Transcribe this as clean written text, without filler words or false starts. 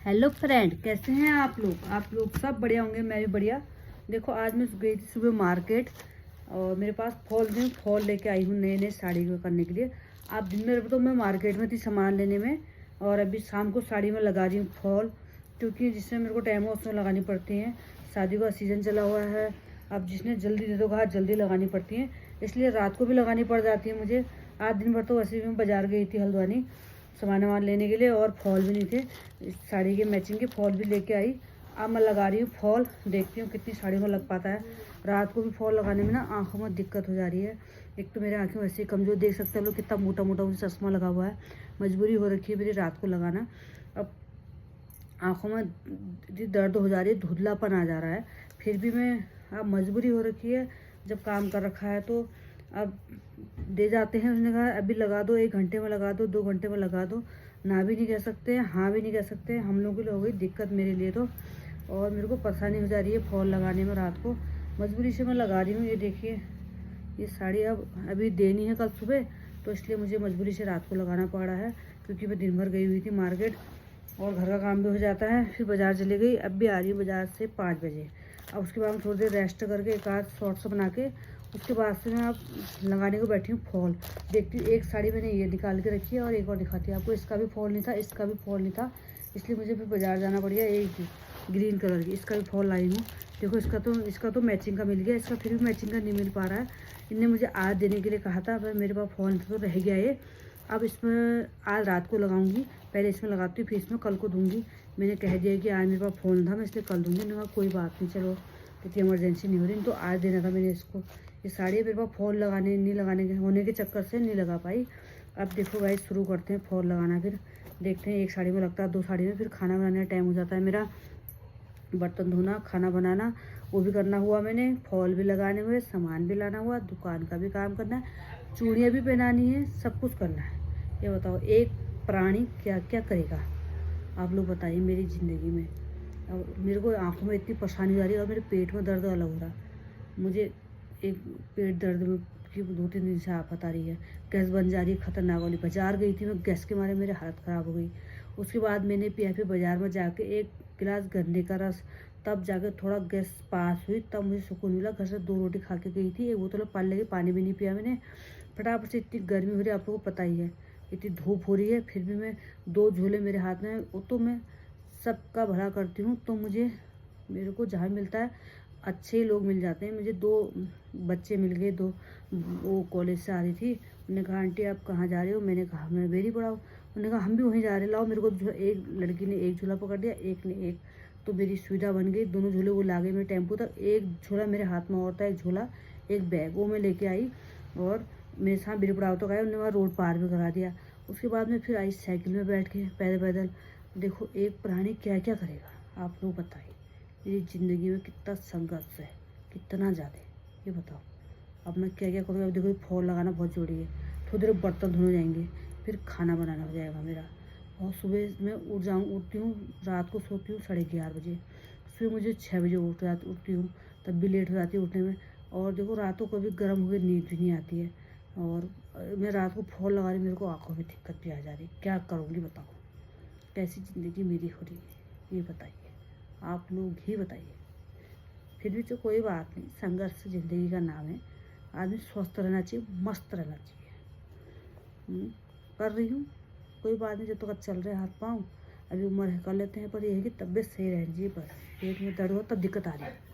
Hello friend, कैसे हैं आप लोग सब बढ़िया होंगे। मैं भी बढ़िया। देखो, आज मैं गई थी सुबह मार्केट और मेरे पास फॉल लेके आई हूँ नए साड़ी को करने के लिए। आप दिन में तो मैं मार्केट में थी सामान लेने में, और अभी शाम को साड़ी में लगा रही हूँ फॉल, क्योंकि जिसमें मेरे को टाइम हो उसमें लगानी पड़ती हैं। शादी का सीज़न चला हुआ है, अब जिसने जल्दी दे दो कहा जल्दी लगानी पड़ती हैं, इसलिए रात को भी लगानी पड़ जाती है मुझे। आज दिन भर तो वैसे भी मैं बाज़ार गई थी हल्द्वानी सामान लेने के लिए, और फॉल भी नहीं थे, इस साड़ी के मैचिंग के फॉल भी लेके आई। अब मैं लगा रही हूँ फॉल, देखती हूँ कितनी साड़ी में लग पाता है। रात को भी फॉल लगाने में ना आंखों में दिक्कत हो जा रही है। एक तो मेरे आंखें वैसे ही कमज़ोर, देख सकते हैं लोग कितना मोटा मोटा मुझे चश्मा लगा हुआ है। मजबूरी हो रखी है मेरी रात को लगाना। अब आंखों में दर्द हो जा रही है, धुंधलापन आ जा रहा है, फिर भी मैं, अब मजबूरी हो रखी है, जब काम कर रखा है तो अब दे जाते हैं। उसने कहा अभी लगा दो, 1 घंटे में लगा दो, 2 घंटे में लगा दो। ना भी नहीं कह सकते हैं, हाँ भी नहीं कह सकते हैं। हम लोगों के लिए हो गई दिक्कत मेरे लिए तो, और मेरे को परेशानी हो जा रही है फॉल लगाने में। रात को मजबूरी से मैं लगा रही हूँ। ये देखिए, ये साड़ी अब अभी देनी है कल सुबह, तो इसलिए मुझे मजबूरी से रात को लगाना पड़ रहा है, क्योंकि मैं दिन भर गई हुई थी मार्केट और घर का काम भी हो जाता है। फिर बाज़ार चली गई, अब भी आ रही हूँ बाज़ार से 5 बजे। अब उसके बाद थोड़ी देर रेस्ट करके एक आध शॉर्ट्स बना के उसके बाद से मैं अब लगाने को बैठी हूँ फॉल। देखती हूँ, एक साड़ी मैंने ये निकाल के रखी है और एक और दिखाती है आपको। इसका भी फॉल नहीं था, इसका भी फॉल नहीं था, इसलिए मुझे फिर बाज़ार जाना पड़ गया। एक ग्रीन कलर की, इसका भी फॉल लाई हूँ। देखो, इसका तो मैचिंग का मिल गया, इसका फिर भी मैचिंग का नहीं मिल पा रहा है। इनने मुझे आज देने के लिए कहा था, पर मेरे पास फॉल तो रह गया ये। अब इसमें आज रात को लगाऊंगी, पहले इसमें लगाती हूँ, फिर इसमें कल को दूंगी। मैंने कह दिया कि आज मेरे पास फ़ोन था, मैं इसलिए कल दूंगी। नहीं, कोई बात नहीं, चलो इतनी इमरजेंसी नहीं हो रही, तो आज देना था मैंने इसको। ये साड़ी मेरे पास फॉल नहीं लगाने के होने के चक्कर से नहीं लगा पाई। अब देखो भाई, शुरू करते हैं फॉल लगाना। फिर देखते हैं, एक साड़ी में लगता है, 2 साड़ी में फिर खाना बनाने का टाइम हो जाता है मेरा। बर्तन धोना, खाना बनाना, वो भी करना हुआ मैंने, फॉल भी लगाने हुए, सामान भी लाना हुआ, दुकान का भी काम करना है, चूड़ियाँ भी पहनानी है, सब कुछ करना है। ये बताओ, एक प्राणी क्या क्या करेगा, आप लोग बताइए मेरी ज़िंदगी में। और मेरे को आंखों में इतनी परेशानी आ रही है, और मेरे पेट में दर्द अलग हो रहा। मुझे एक पेट दर्द में की 2-3 दिन से आफत आ रही है। गैस बन जा रही है खतरनाक वाली। बाजार गई थी मैं, गैस के मारे मेरी हालत ख़राब हो गई। उसके बाद मैंने पिया, फिर बाज़ार में जाके 1 गिलास गन्ने का रस, तब जाके थोड़ा गैस पास हुई, तब मुझे सुकून मिला। घर से 2 रोटी खा के गई थी, 1 बोतल पानी लगी, पानी भी नहीं पिया मैंने। फटाफट से, इतनी गर्मी हो रही है, आप लोगों को पता ही है, इतनी धूप हो रही है, फिर भी मैं 2 झोले मेरे हाथ में, वो तो मैं सबका भला करती हूँ, तो मेरे को जहाँ मिलता है अच्छे ही लोग मिल जाते हैं। मुझे 2 बच्चे मिल गए, 2 वो कॉलेज से आ रही थी। उन्होंने कहा आंटी आप कहाँ जा रहे हो, मैंने कहा मैं बेरी पड़ा हूँ। उन्होंने कहा हम भी वहीं जा रहे हैं, लाओ। मेरे को एक लड़की ने 1 झोला पकड़ दिया, एक ने 1, तो मेरी सुविधा बन गई। दोनों झोले वो ला गए मेरे टेम्पो तक। 1 झोला मेरे हाथ में और था, 1 झोला, 1 बैग, वो मैं लेके आई, और मेरे साथ बेरी पड़ाव तक आया। उन्होंने वहाँ रोड पार भी करा दिया। उसके बाद में फिर आई साइकिल में बैठ के पैदल। देखो, एक प्राणी क्या क्या करेगा, आप लोग बताइए। मेरी ज़िंदगी में कितना संघर्ष है, कितना ज़्यादा, ये बताओ। अब मैं क्या क्या करूँगी। अब देखो, फॉल लगाना बहुत ज़रूरी है। थोड़ी देर बर्तन धोने जाएंगे, फिर खाना बनाना हो जाएगा मेरा। और सुबह मैं उठती हूँ, रात को सोती हूँ 11:30 बजे। सुबह मुझे 6 बजे उठती हूँ, तब भी लेट हो जाती है उठने में। और देखो, रातों को भी गर्म हुए नींद भी नहीं आती है, और मैं रात को फॉल लगा रही, मेरे को आँखों में दिक्कत भी आ जा रही। क्या करूँगी बताओ, कैसी ज़िंदगी मेरी हो रही है, ये बताइए, आप लोग ही बताइए। फिर भी तो कोई बात नहीं, संघर्ष ज़िंदगी का नाम है। आदमी स्वस्थ रहना चाहिए, मस्त रहना चाहिए। कर रही हूँ, कोई बात नहीं, जब तक चल रहे हाथ पाँव, अभी उम्र है, कर लेते हैं। पर यह है कि तबीयत सही रहनी चाहिए, पर पेट में दर्द हो तब दिक्कत आ रही है।